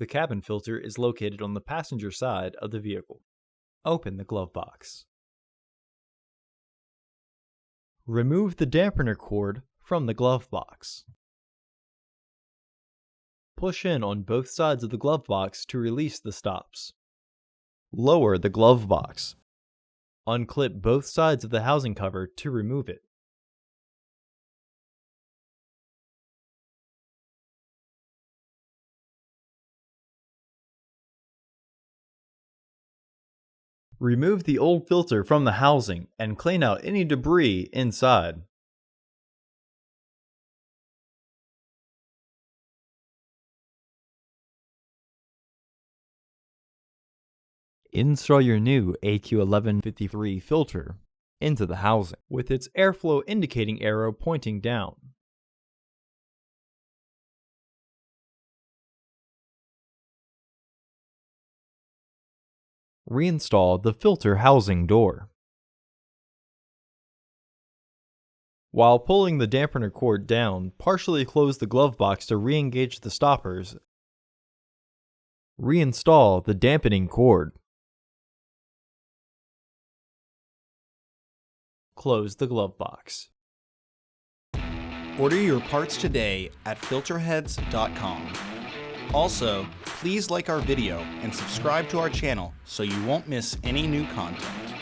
The cabin filter is located on the passenger side of the vehicle. Open the glove box. Remove the dampener cord from the glove box. Push in on both sides of the glove box to release the stops. Lower the glove box. Unclip both sides of the housing cover to remove it. Remove the old filter from the housing and clean out any debris inside. Install your new AQ1153 filter into the housing with its airflow indicating arrow pointing down. Reinstall the filter housing door. While pulling the dampener cord down, partially close the glove box to re-engage the stoppers. Reinstall the dampening cord. Close the glove box. Order your parts today at filterheads.com. Also, please like our video and subscribe to our channel so you won't miss any new content.